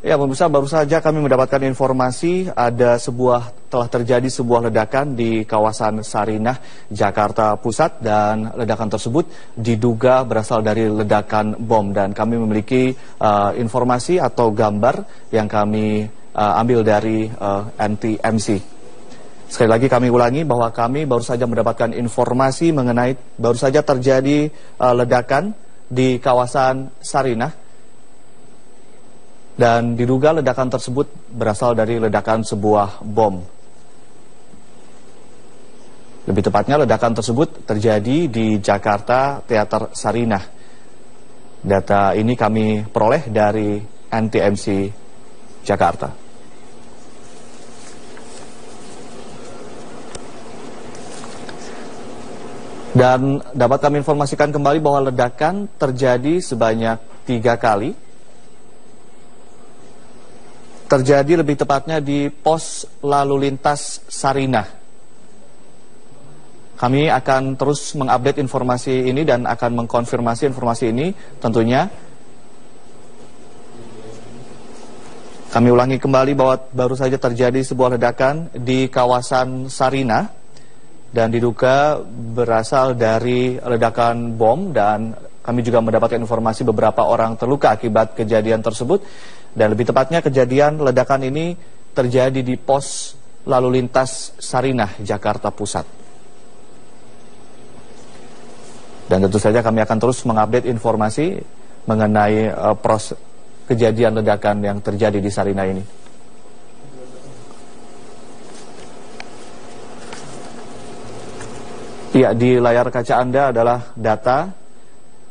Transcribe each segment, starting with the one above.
Ya, pemirsa, baru saja kami mendapatkan informasi telah terjadi sebuah ledakan di kawasan Sarinah, Jakarta Pusat, dan ledakan tersebut diduga berasal dari ledakan bom. Dan kami memiliki informasi atau gambar yang kami ambil dari NTMC. Sekali lagi kami ulangi bahwa kami baru saja mendapatkan informasi mengenai baru saja terjadi ledakan di kawasan Sarinah. Dan diduga ledakan tersebut berasal dari ledakan sebuah bom. Lebih tepatnya ledakan tersebut terjadi di Jakarta Teater Sarinah. Data ini kami peroleh dari NTMC Jakarta. Dan dapat kami informasikan kembali bahwa ledakan terjadi sebanyak 3 kali. Terjadi lebih tepatnya di pos lalu lintas Sarinah. Kami akan terus mengupdate informasi ini dan akan mengkonfirmasi informasi ini tentunya. Kami ulangi kembali bahwa baru saja terjadi sebuah ledakan di kawasan Sarinah dan diduga berasal dari ledakan bom, dan kami juga mendapatkan informasi beberapa orang terluka akibat kejadian tersebut. Dan lebih tepatnya kejadian ledakan ini terjadi di pos lalu lintas Sarinah, Jakarta Pusat. Dan tentu saja kami akan terus mengupdate informasi mengenai kejadian ledakan yang terjadi di Sarinah ini. Ya, di layar kaca Anda adalah data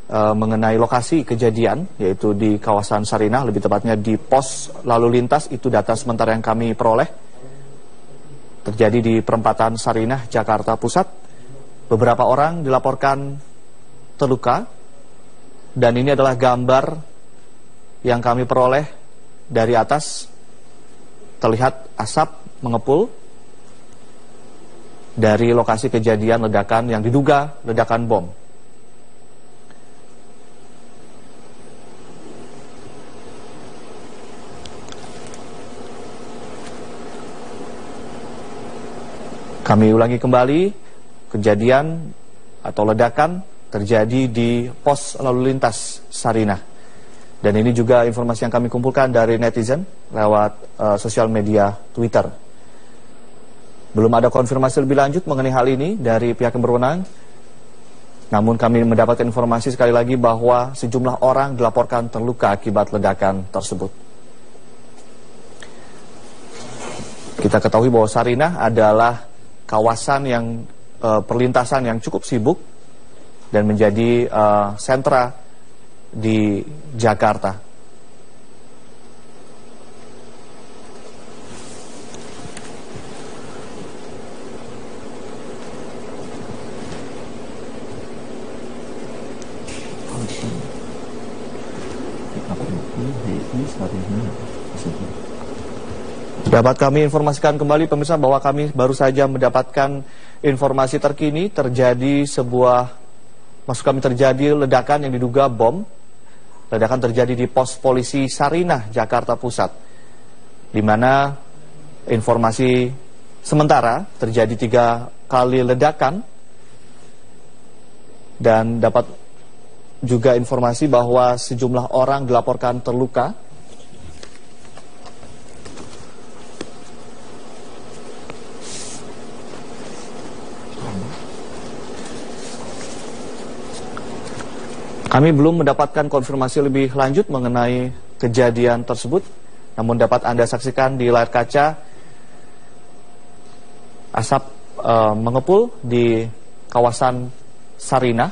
mengenai lokasi kejadian, yaitu di kawasan Sarinah, lebih tepatnya di pos lalu lintas. Itu data sementara yang kami peroleh. Terjadi di perempatan Sarinah, Jakarta Pusat. Beberapa orang dilaporkan terluka, dan ini adalah gambar yang kami peroleh dari atas. Terlihat asap mengepul dari lokasi kejadian ledakan yang diduga ledakan bom. Kami ulangi kembali, kejadian atau ledakan terjadi di pos lalu lintas Sarinah. Dan ini juga informasi yang kami kumpulkan dari netizen lewat sosial media Twitter. Belum ada konfirmasi lebih lanjut mengenai hal ini dari pihak yang berwenang. Namun kami mendapatkan informasi sekali lagi bahwa sejumlah orang dilaporkan terluka akibat ledakan tersebut. Kita ketahui bahwa Sarinah adalah kawasan yang perlintasan yang cukup sibuk dan menjadi sentra di Jakarta. Dapat kami informasikan kembali pemirsa bahwa kami baru saja mendapatkan informasi terkini terjadi ledakan yang diduga bom. Ledakan terjadi di pos polisi Sarinah, Jakarta Pusat, di mana informasi sementara terjadi 3 kali ledakan, dan dapat juga informasi bahwa sejumlah orang dilaporkan terluka. Kami belum mendapatkan konfirmasi lebih lanjut mengenai kejadian tersebut, namun dapat Anda saksikan di layar kaca asap mengepul di kawasan Sarinah.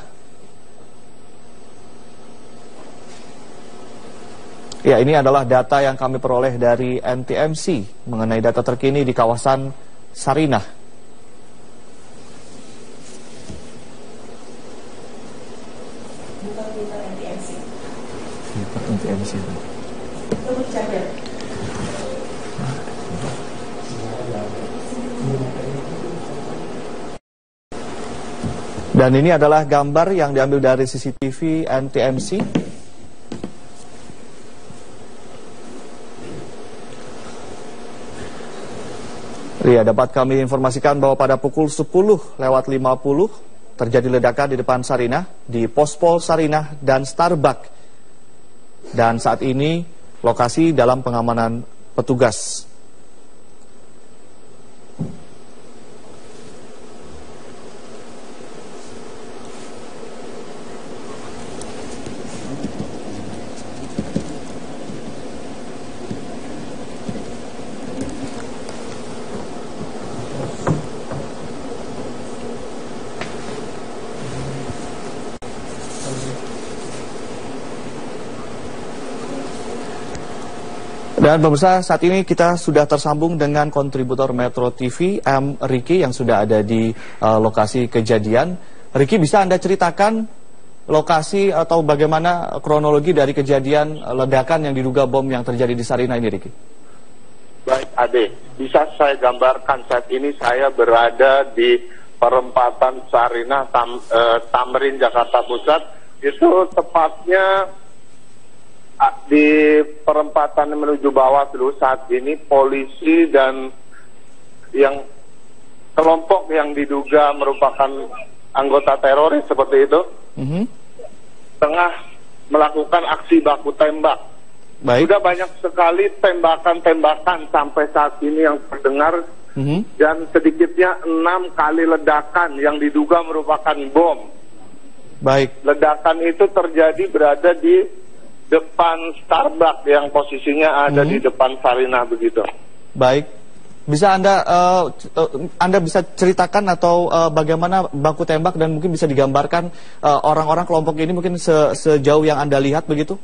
Ya, ini adalah data yang kami peroleh dari NTMC mengenai data terkini di kawasan Sarinah. NTMC. Dan ini adalah gambar yang diambil dari CCTV NTMC. Ya, dapat kami informasikan bahwa pada pukul 10:50 terjadi ledakan di depan Sarinah, di Pospol Sarinah dan Starbucks. Dan saat ini lokasi dalam pengamanan petugas. Dan pemirsa, saat ini kita sudah tersambung dengan kontributor Metro TV, M. Riki, yang sudah ada di lokasi kejadian. Riki, bisa Anda ceritakan lokasi atau bagaimana kronologi dari kejadian ledakan yang diduga bom yang terjadi di Sarinah ini, Riki? Baik, Ade. Bisa saya gambarkan saat ini saya berada di perempatan Sarinah, Tamrin, Jakarta Pusat. Itu tepatnya di perempatan menuju Bawaslu. Saat ini polisi dan kelompok yang diduga merupakan anggota teroris seperti itu tengah melakukan aksi baku tembak. Baik. Sudah banyak sekali tembakan-tembakan sampai saat ini yang terdengar, dan sedikitnya 6 kali ledakan yang diduga merupakan bom. Baik. Ledakan itu terjadi berada di depan Starbucks yang posisinya ada di depan Sarinah begitu. Baik. Bisa Anda bisa ceritakan atau bagaimana baku tembak, dan mungkin bisa digambarkan orang-orang kelompok ini mungkin sejauh yang Anda lihat begitu?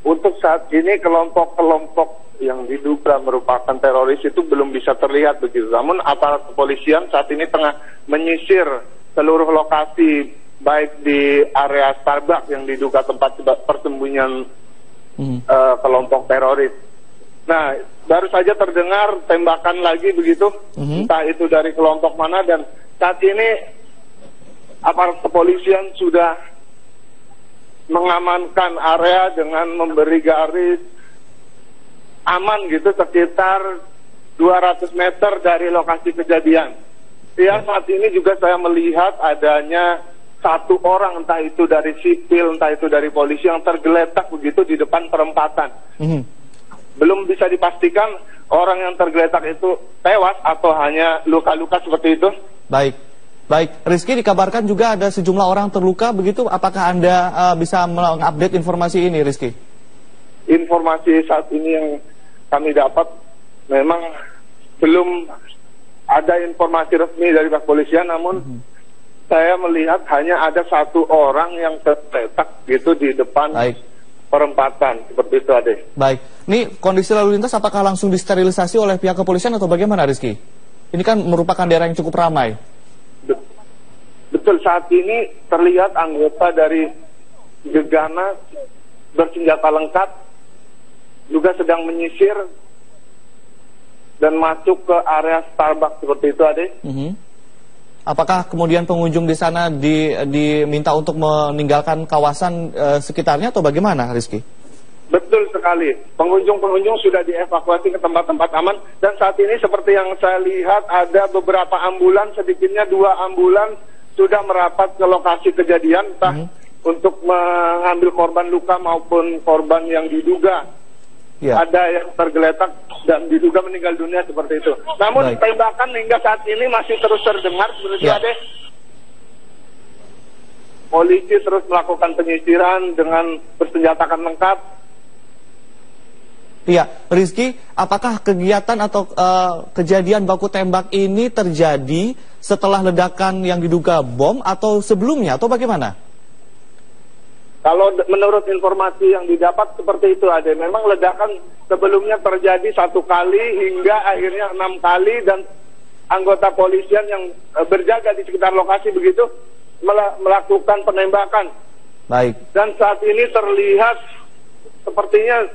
Untuk saat ini kelompok-kelompok yang diduga merupakan teroris itu belum bisa terlihat begitu. Namun aparat kepolisian saat ini tengah menyisir seluruh lokasi, baik di area Starbucks yang diduga tempat persembunyian kelompok teroris. Nah, baru saja terdengar tembakan lagi begitu, entah itu dari kelompok mana, dan saat ini aparat kepolisian sudah mengamankan area dengan memberi garis aman gitu sekitar 200 meter dari lokasi kejadian. Ya, saat ini juga saya melihat adanya satu orang, entah itu dari sipil, entah itu dari polisi, yang tergeletak begitu di depan perempatan. Belum bisa dipastikan orang yang tergeletak itu tewas atau hanya luka-luka seperti itu. Baik. Baik, Rizky, dikabarkan juga ada sejumlah orang terluka begitu. Apakah Anda bisa mengupdate informasi ini, Rizky? Informasi saat ini yang kami dapat memang belum ada informasi resmi dari kepolisian, namun saya melihat hanya ada satu orang yang tergeletak gitu di depan perempatan, seperti itu, Ade. Baik, ini kondisi lalu lintas apakah langsung disterilisasi oleh pihak kepolisian atau bagaimana, Rizky? Ini kan merupakan daerah yang cukup ramai. Betul, saat ini terlihat anggota dari Gegana bersenjata lengkap juga sedang menyisir dan masuk ke area Starbucks seperti itu, Ade. Apakah kemudian pengunjung di sana diminta untuk meninggalkan kawasan sekitarnya atau bagaimana, Rizky? Betul sekali. Pengunjung-pengunjung sudah dievakuasi ke tempat-tempat aman, dan saat ini seperti yang saya lihat ada beberapa ambulans, sedikitnya 2 ambulans sudah merapat ke lokasi kejadian, entah untuk mengambil korban luka maupun korban yang diduga ada yang tergeletak dan diduga meninggal dunia seperti itu. Namun tembakan hingga saat ini masih terus terdengar seperti itu, Ade. Polisi terus melakukan penyisiran dengan bersenjatakan lengkap. Iya, Rizky, apakah kegiatan atau kejadian baku tembak ini terjadi setelah ledakan yang diduga bom atau sebelumnya atau bagaimana? Kalau menurut informasi yang didapat seperti itu, ada memang ledakan sebelumnya terjadi 1 kali hingga akhirnya 6 kali, dan anggota polisian yang berjaga di sekitar lokasi begitu melakukan penembakan. Baik. Dan saat ini terlihat sepertinya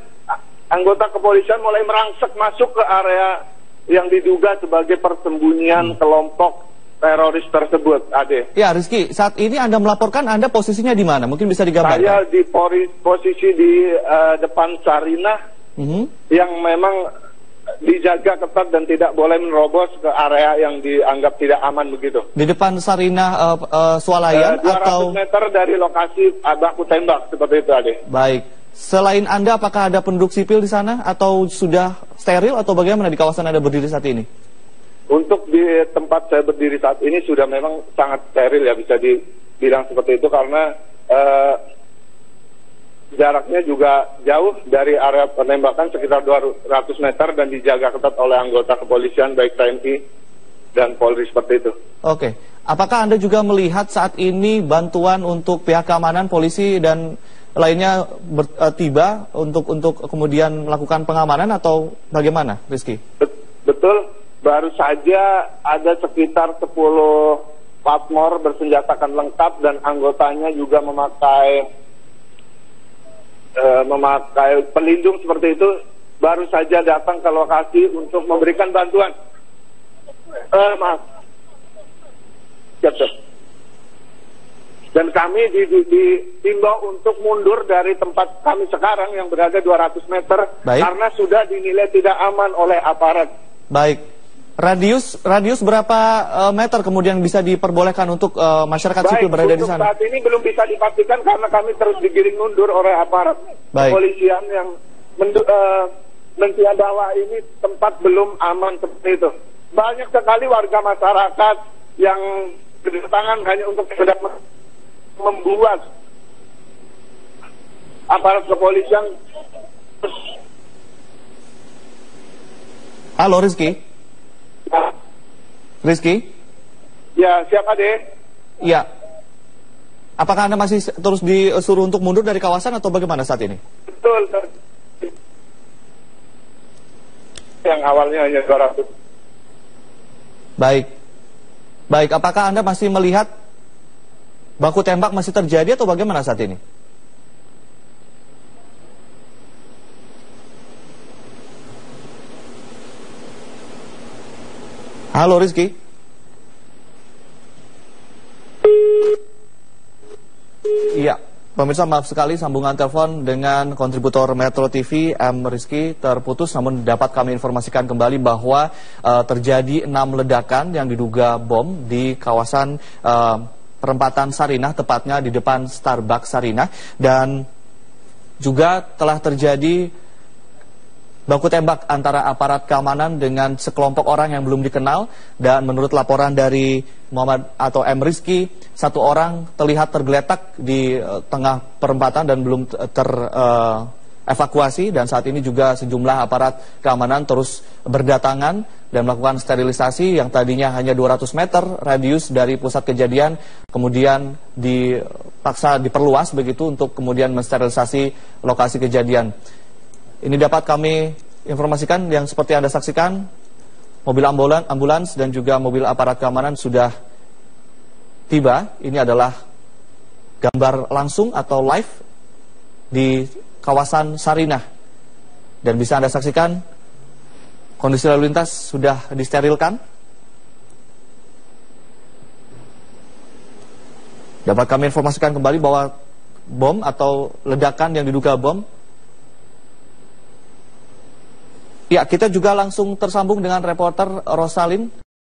anggota kepolisian mulai merangsek masuk ke area yang diduga sebagai persembunyian kelompok teroris tersebut, Ade. Ya, Rizky, saat ini Anda melaporkan, Anda posisinya di mana? Mungkin bisa digambarkan. Saya di posisi di depan Sarinah, yang memang dijaga ketat dan tidak boleh menerobos ke area yang dianggap tidak aman begitu. Di depan Sarinah Swalayan 200 atau meter dari lokasi baku tembak seperti itu, Ade. baik. Selain Anda, apakah ada penduduk sipil di sana atau sudah steril atau bagaimana di kawasan Anda berdiri saat ini? Untuk di tempat saya berdiri saat ini sudah memang sangat steril ya, bisa dibilang seperti itu karena jaraknya juga jauh dari area penembakan sekitar 200 meter dan dijaga ketat oleh anggota kepolisian baik TNI dan Polri seperti itu. Oke. Apakah Anda juga melihat saat ini bantuan untuk pihak keamanan, polisi dan lainnya tiba untuk kemudian melakukan pengamanan atau bagaimana, Rizky? Betul, baru saja ada sekitar 10 patmor bersenjatakan lengkap dan anggotanya juga memakai pelindung seperti itu, baru saja datang ke lokasi untuk memberikan bantuan. Maaf. Dan kami diimbau untuk mundur dari tempat kami sekarang yang berada 200 meter. Baik. Karena sudah dinilai tidak aman oleh aparat. Baik. Radius berapa meter kemudian bisa diperbolehkan untuk masyarakat sipil berada di sana? Saat ini belum bisa dipastikan karena kami terus digiring mundur oleh aparat kepolisian yang menunjukkan bahwa ini tempat belum aman seperti itu. Banyak sekali warga masyarakat yang berdatangan hanya untuk sekedar membuat aparat kepolisian. Halo Rizky. Rizky? Ya, siapa deh? Iya. Apakah Anda masih terus disuruh untuk mundur dari kawasan atau bagaimana saat ini? Betul. Yang awalnya hanya 200. Baik. Baik, apakah Anda masih melihat baku tembak masih terjadi atau bagaimana saat ini? Halo Rizky. Iya, pemirsa maaf sekali sambungan telepon dengan kontributor Metro TV Rizky terputus, namun dapat kami informasikan kembali bahwa terjadi 6 ledakan yang diduga bom di kawasan perempatan Sarinah, tepatnya di depan Starbucks Sarinah, dan juga telah terjadi baku tembak antara aparat keamanan dengan sekelompok orang yang belum dikenal, dan menurut laporan dari Muhammad atau Rizky, satu orang terlihat tergeletak di tengah perempatan dan belum terevakuasi, dan saat ini juga sejumlah aparat keamanan terus berdatangan dan melakukan sterilisasi yang tadinya hanya 200 meter radius dari pusat kejadian, kemudian dipaksa diperluas begitu untuk kemudian mensterilisasi lokasi kejadian. Ini dapat kami informasikan yang seperti Anda saksikan, mobil ambulans dan juga mobil aparat keamanan sudah tiba. Ini adalah gambar langsung atau live di kawasan Sarinah. Dan bisa Anda saksikan kondisi lalu lintas sudah disterilkan. Dapat kami informasikan kembali bahwa bom atau ledakan yang diduga bom. Ya, kita juga langsung tersambung dengan reporter Rosalin